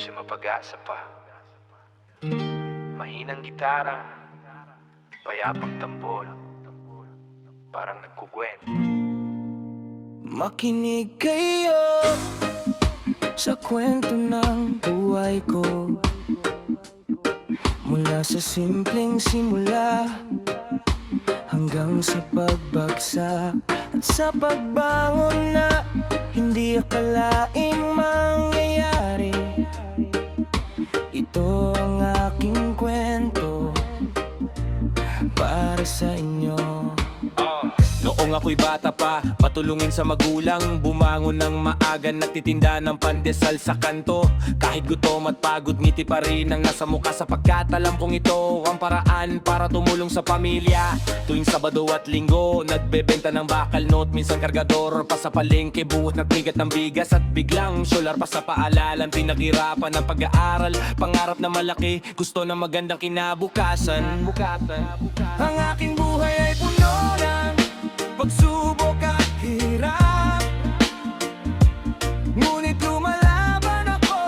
si mapag-asa pa. Mahinang gitara, payapang tambol, parang nagkukwento. Makinig kayo sa kwento ng buhay ko, mula sa simpleng simula hanggang sa pagbagsak at sa pagbangon na hindi akalaing mangyayari. Ito ang aking kwento para sa inyo. Noong ako'y bata pa, patulungin sa magulang, bumangon ng maaga, nagtitinda ng pandesal sa kanto. Kahit gutom at pagod, ngiti pa rin ang nasa mukha, sapagkat alam kong ito ang paraan para tumulong sa pamilya. Tuwing Sabado at Linggo, nagbebenta ng bakal note, minsan kargador pa sa palengke, buot na tigat ng bigas, at biglang solar pa sa paalalan. Pinaghirapan ng pag-aaral, pangarap na malaki, gusto ng magandang kinabukasan. Ang aking buhay ay puno ng pagsubok at hirap, ngunit lumalaban ako,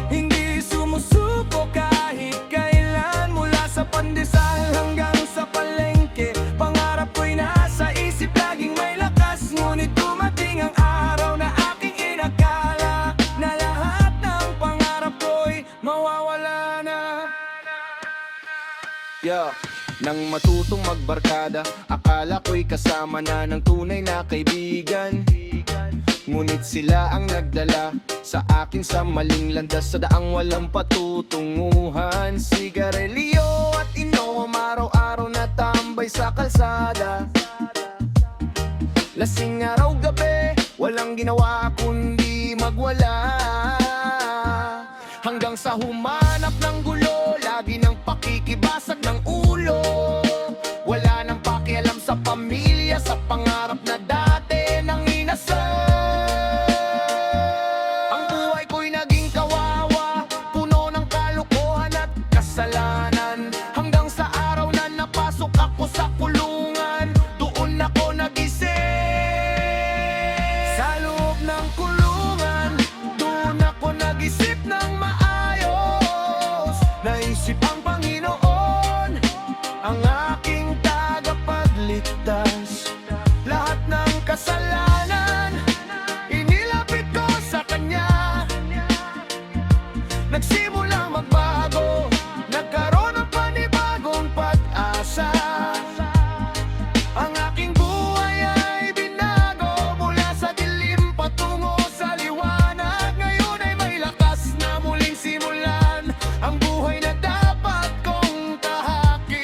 hindi sumusuko kahit kailan. Mula sa pandesal hanggang sa palengke, pangarap ko'y nasa isip, laging may lakas. Ngunit dumating ang araw na aking inakala na lahat ng pangarap ko'y mawawala na. Nang matutong magbarkada, akala ko'y kasama na ng tunay na kaibigan. Ngunit sila ang nagdala sa akin sa maling landas, sa daang walang patutunguhan. Sigarilyo at inom, araw-araw na tambay sa kalsada. Lasing araw-gabi, walang ginawa kundi magwala. Hanggang sa humanap ng gulo, lagi ng pakikibasag ng ulo. Wala nang pakialam sa pamilya, sa pangarap na dati nang inasal. Ang buhay ko'y naging kawawa, puno ng kalokohan at kasalanan. Hanggang sa araw na napasok ako sa kulungan, doon ako nagising. Sa loob ng kulungan, doon ako nag-isip ng maayos. Naisip ang Panginoon, ang aking tagapagligtas. Lahat ng kasalanan, inilapit ko sa Kanya. Nagsimulang magbago, nagkaroon ng panibagong pag-asa. Ang aking buhay ay binago, mula sa dilim patungo sa liwanag. Ngayon ay may lakas na muling simulan ang buhay na dapat kong tahakin.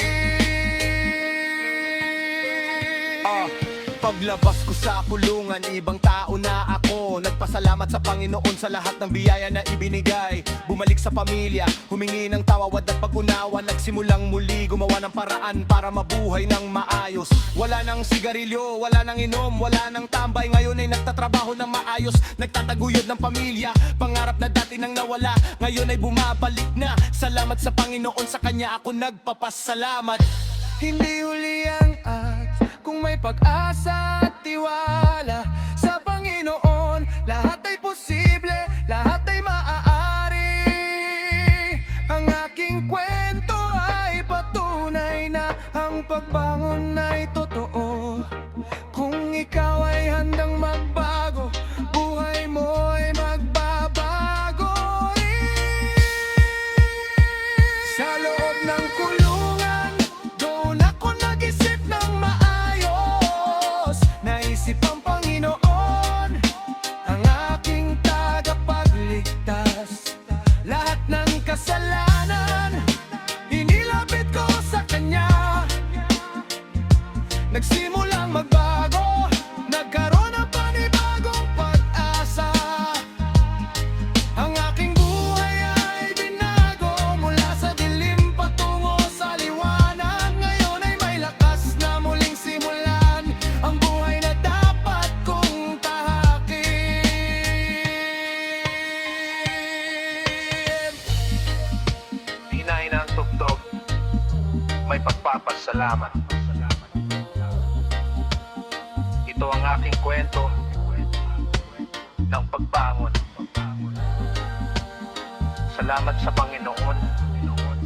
Paglabas ko sa kulungan, ibang tao na ako. Nagpasalamat sa Panginoon sa lahat ng biyaya na ibinigay. Bumalik sa pamilya, humingi ng tawad at pag-unawa. Nagsimulang muli gumawa ng paraan para mabuhay ng maayos. Wala nang sigarilyo, wala nang inom, wala nang tambay. Ngayon ay nagtatrabaho ng maayos, nagtataguyod ng pamilya. Pangarap na dati nang nawala, ngayon ay bumabalik na. Salamat sa Panginoon, sa Kanya ako nagpapasalamat. Hindi huli ang kung may pag-asa at tiwala sa Panginoon, lahat ay posible, lahat ay maaari. Ang aking kwento ay patunay na ang pagbangon ay totoo. Kung ikaw ay handang magbago, buhay mo ay magbabago rin. Sa loob ng kulungan, doon ako nag-isip ng maayos. Naisip ang Panginoon, ang aking tagapagligtas. Lahat ng kasalanan, inilapit ko sa Kanya. Nagsimulang magbago, nagkaroon ng panibagong pag-asa. Ang aking buhay ay binago, mula sa dilim patungo sa liwanag. Ngayon ay may lakas na muling simulan ang buhay na dapat kong tahakin. Hinahin ang tugtog, may pagpapasalamat. Ito ang aking kwento ng pagbangon. Salamat sa Panginoon.